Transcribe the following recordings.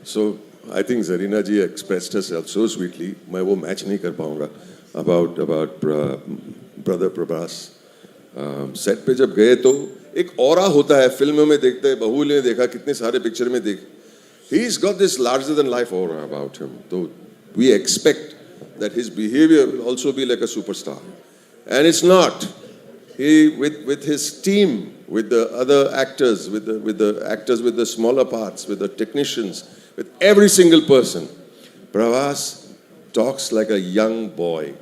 So I think Zarina ji expressed herself so sweetly. मैं वो match नहीं कर पाऊँगा about brother Prabhas. सेट पे जब गए तो एक ऑरा होता है, फिल्मों में देखते हैं, बाहुबली में देखा, कितने सारे पिक्चर में देख. He's got this larger than life aura about him. So we expect that his behavior will also be like a superstar, and it's not. He with his team, with the other actors, with the actors with the smaller parts, with the technicians, with every single person, Pravas talks like a young boy.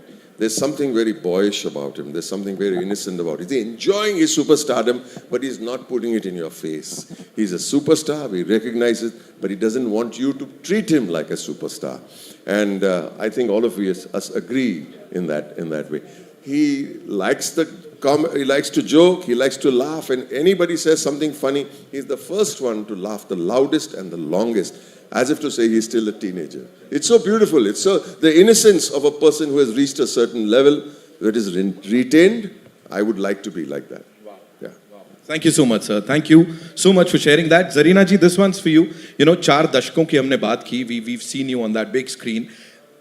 There's something very boyish about him. There's something very innocent about him. He's enjoying his superstardom, but he's not putting it in your face. He's a superstar. We recognize it, but he doesn't want you to treat him like a superstar. And I think all of us agree in that way. He likes he likes to joke, he likes to laugh, and anybody says something funny, he's the first one to laugh the loudest and the longest, as if to say he's still a teenager. It's so beautiful. It's so the innocence of a person who has reached a certain level that is retained. I would like to be like that. Wow. Yeah. Wow. Thank you so much, sir. Thank you so much for sharing that. Zarina ji, this one's for you. You know, 4 दशकों की हमने बात की. We've seen you on that big screen.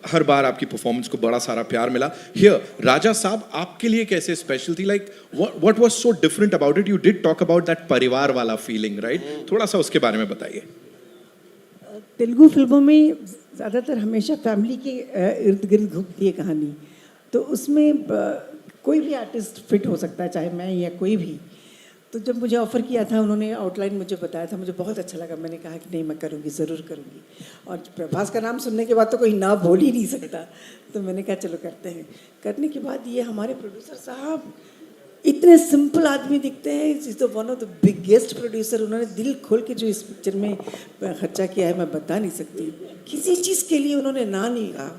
हर बार आपकी performance को बड़ा सारा प्यार मिला. Here, राजा साहब, आपके लिए कैसे स्पेशल थी? Like, what was so different about it? You did talk about that परिवार वाला feeling, right? थोड़ा सा उसके बारे में बताइए. तेलुगु फिल्मों में ज़्यादातर हमेशा फैमिली के इर्द गिर्द घूमती है कहानी, तो उसमें कोई भी आर्टिस्ट फिट हो सकता है, चाहे मैं या कोई भी. तो जब मुझे ऑफ़र किया था, उन्होंने आउटलाइन मुझे बताया था, मुझे बहुत अच्छा लगा. मैंने कहा कि नहीं, मैं करूँगी, ज़रूर करूँगी. और प्रभास का नाम सुनने के बाद तो कोई ना बोल ही नहीं सकता, तो मैंने कहा चलो करते हैं. करने के बाद ये हमारे प्रोड्यूसर साहब इतने सिंपल आदमी दिखते हैं. Is the one of the biggest producer. उन्होंने दिल खोल के जो इस पिक्चर में खर्चा किया है, मैं बता नहीं सकती. किसी चीज़ के लिए उन्होंने ना नहीं कहा.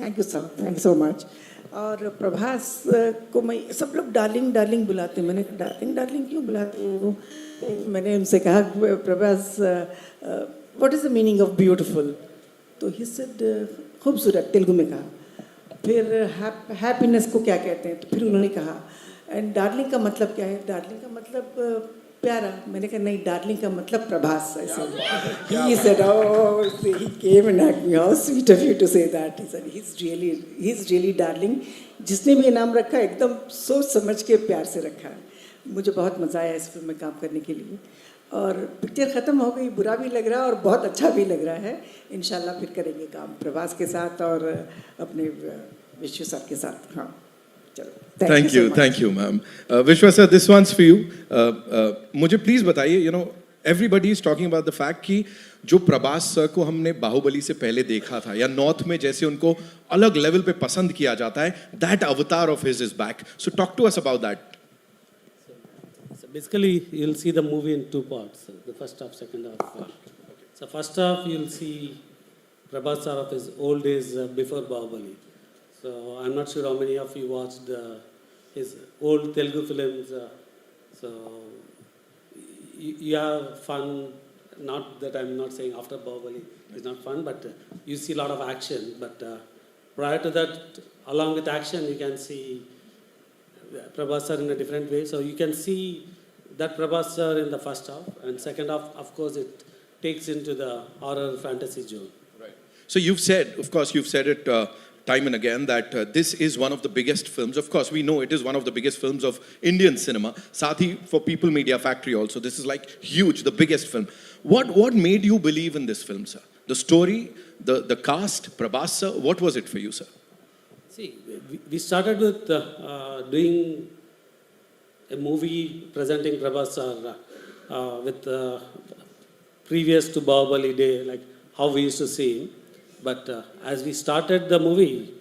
Thank you so much. और प्रभास को मैं, सब लोग डार्लिंग डार्लिंग बुलाते हैं. मैंने डार्लिंग क्यों बुलाते हैं वो? मैंने उनसे कहा Prabhas, what is the meaning of beautiful? तो ही सेड खूबसूरत, तेलुगु में कहा. फिर हैप्पीनेस को क्या कहते हैं? तो फिर उन्होंने कहा. एंड डार्लिंग का मतलब क्या है? डार्लिंग का मतलब प्यारा. मैंने कहा नहीं, डार्लिंग का मतलब Prabhas. He said, oh, he came and asked me, how sweet of you to say that. He said, he's really darling. जिसने भी ये नाम रखा, एकदम सोच समझ के प्यार से रखा है. मुझे बहुत मज़ा आया इस फिल्म में काम करने के लिए. और पिक्चर ख़त्म हो गई, बुरा भी लग रहा है और बहुत अच्छा भी लग रहा है. इंशाल्लाह फिर करेंगे काम प्रभास के साथ और अपने विश्व सर के साथ. हाँ, चलो. Thank you, ma'am. Vishwa sir, this one's for you. मुझे please बताइए, you know, everybody is talking about the fact कि जो प्रभास सर को हमने बाहुबली से पहले देखा था, या नॉर्थ में जैसे उनको अलग लेवल पे पसंद किया जाता है, that avatar of his is back. So talk to us about that. So basically, you'll see the movie in 2 parts. The first half, second half. So first half, you'll see Prabhas sir of his old days before Bahubali. So I'm not sure how many of you watched his old Telugu films. So you have fun. Not that I'm not saying after Bahubali is not fun, but you see a lot of action. But prior to that, along with action, you can see Prabhas sir in a different way. So you can see that Prabhas sir in the first half, and second half, of course, it takes into the horror fantasy zone. Right. So you've said, of course, it time and again that this is one of the biggest films. Of course, we know it is one of the biggest films of Indian cinema. Sathi for People Media Factory also. This is like huge, the biggest film. What made you believe in this film, sir? The story, the cast, Prabhas sir. What was it for you, sir? See, we started with doing a movie presenting Prabhas sir with previous to Bahubali day, like how we used to see him. But as we started the movie,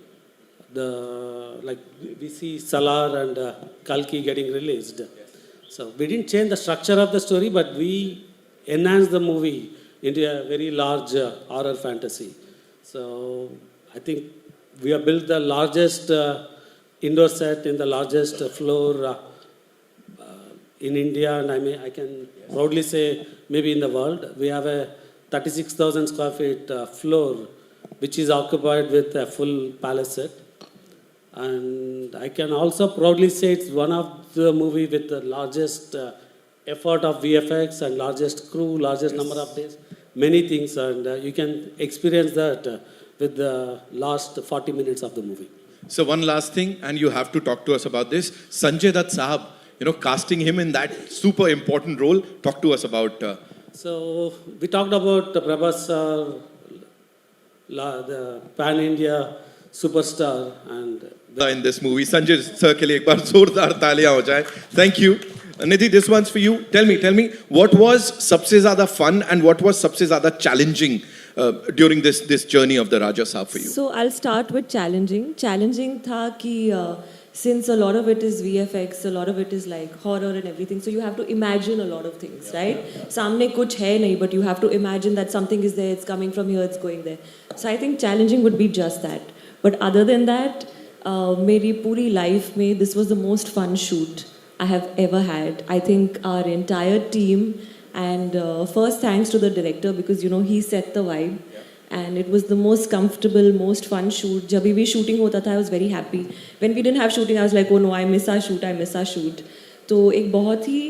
we see Salar and Kalki getting released. So we didn't change the structure of the story, but we enhanced the movie into a very large horror fantasy. So I think we have built the largest indoor set in the largest floor in India, and I can proudly say maybe in the world. We have a 36,000 square feet floor, which is occupied with a full palace set. And I can also proudly say it's one of the movie with the largest effort of VFX and largest crew, largest number of days. many things, and you can experience that with the last 40 minutes of the movie. So one last thing, and you have to talk to us about this. Sanjay Dutt Sahab, you know, casting him in that super important role. Talk to us about. So we talked about Prabhas, the pan-India superstar, and In this movie, Sanjay sir के लिए एक बार जोरदार तालियां हो जाए. Thank you. Nidhi, this one's for you. Tell me, what was सबसे ज़्यादा fun and what was सबसे ज़्यादा challenging during this journey of the Raja Saab for you? So I'll start with challenging. Challenging था कि since a lot of it is VFX, a lot of it is like horror and everything, so you have to imagine a lot of things, right? सामने कुछ है नहीं, but you have to imagine that something is there, it's coming from here, it's going there. So I think challenging would be just that. But other than that, मेरी पूरी life में this was the most fun shoot I have ever had. I think our entire team, and first thanks to the director because you know he set the vibe, and it was the most comfortable, most fun shoot. जब भी shooting होता था I was very happy. When we didn't have shooting I was like, oh no, I miss our shoot. तो एक बहुत ही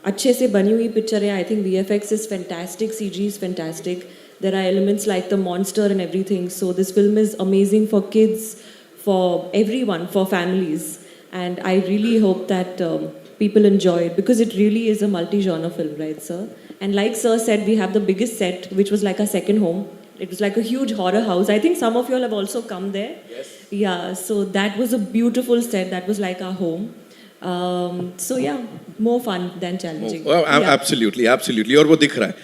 अच्छे से बनी हुई पिक्चर है. I think VFX is fantastic, CG is fantastic. There are elements like the monster and everything. So this film is amazing for kids, for everyone, for families. And I really hope that people enjoy it because it really is a multi-genre film, right, sir? And like sir said, we have the biggest set, which was like a second home. It was like a huge horror house. I think some of you all have also come there. Yes. Yeah, so that was a beautiful set. That was like our home. So yeah, more fun than challenging. Well, absolutely. और वो दिख रहा है.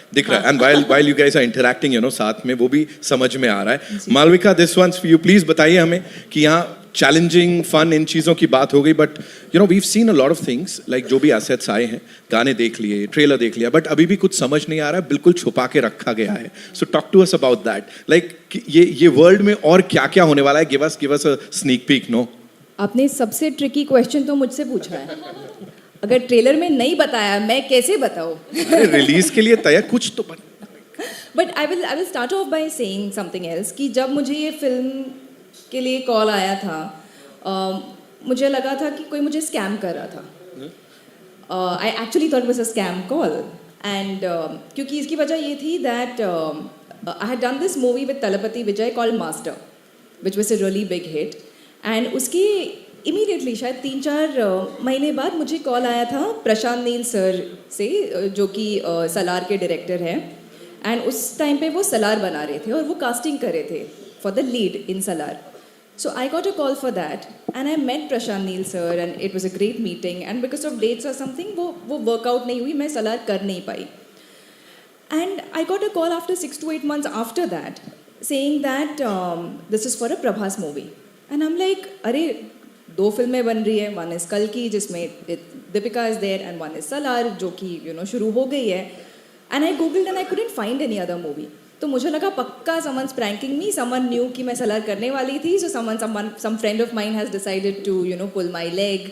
And while you guys are interacting, you know, साथ में वो भी समझ में आ रहा है. Malvika, this one's for you. Please बताइए हमें कि यहाँ challenging, fun इन चीज़ों की बात हो गई. But you know, we've seen a lot of things, like जो भी assets आए हैं, गाने देख लिए, ट्रेलर देख लिया, but अभी भी कुछ समझ नहीं आ रहा है, बिल्कुल छुपा के रखा गया है. So talk to us about that. Like ये world में और क्या होने वाला है? Give us a sneak peek, no? आपने सबसे ट्रिकी क्वेश्चन तो मुझसे पूछा है. अगर ट्रेलर में नहीं बताया मैं कैसे बताऊं? अरे रिलीज के लिए तैयार कुछ तो but I will start of by saying something else कि जब मुझे ये फिल्म के लिए कॉल आया था मुझे लगा था कि कोई मुझे स्कैम कर रहा था. I actually thought was a scam call and क्योंकि इसकी वजह ये थी that I had done this movie with Thalapathy Vijay called master which was a really big hit. And उसके इमीडिएटली शायद 3-4 महीने बाद मुझे कॉल आया था प्रशांत नील सर से जो कि सलार के डायरेक्टर हैं. एंड उस टाइम पे वो सलार बना रहे थे और वो कास्टिंग कर रहे थे for the lead in Salaar. So I got a call for that and I met Prashanth Neel sir and it was a great meeting and because of dates or something वो वर्कआउट नहीं हुई, मैं सलार कर नहीं पाई. And I got a call after 6 to 8 months after that saying that this is for a Prabhas movie. And I am like अरे 2 फिल्में बन रही है, वन इज़ कल की जिसमें Deepika is there and one is Salaar जो कि यू नो शुरू हो गई है. And I googled and I couldn't find any other movie. तो मुझे लगा पक्का someone's pranking me, someone knew कि मैं सलार करने वाली थी. So some friend of mine has decided to you know pull my leg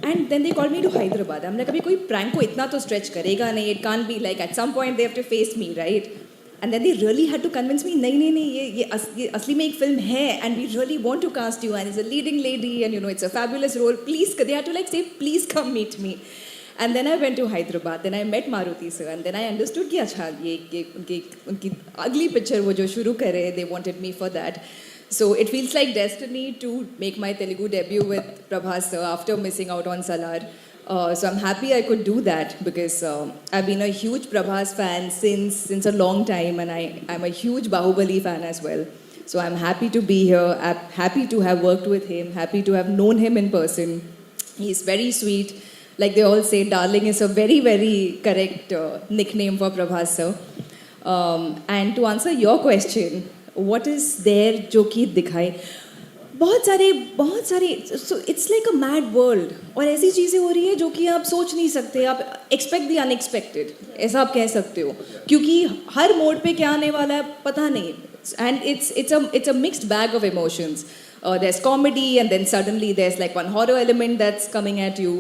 and then they called me to Hyderabad. हमने कभी कोई प्रैंक को इतना तो स्ट्रेच करेगा नहीं. It can't be like at some point they have to face me, right? And then they really had to convince me, नहीं ये असली में एक फिल्म है and we really want to cast you and it's a leading lady and you know it's a fabulous role, please. They had to like say please come meet me. And then I went to Hyderabad, then I met Maruti sir and then I understood कि अच्छा ये उनकी अगली picture वो जो शुरू करे, they wanted me for that. So it feels like destiny to make my Telugu debut with Prabhas sir after missing out on Salar. So I'm happy I could do that because I've been a huge Prabhas fan since a long time and I'm a huge Bahubali fan as well. So I'm happy to be here. I'm happy to have worked with him, happy to have known him in person. He's very sweet. Like they all say, darling is a very, very correct nickname for Prabhas sir. And to answer your question, what is there जो कि दिखाए? बहुत सारे so it's like a mad world और ऐसी चीज़ें हो रही है जो कि आप सोच नहीं सकते. आप एक्सपेक्ट द अनएक्सपेक्टेड ऐसा आप कह सकते हो क्योंकि हर मोड पे क्या आने वाला है पता नहीं. And it's a mixed bag of emotions. There's comedy and then suddenly there's like one horror element that's coming at you.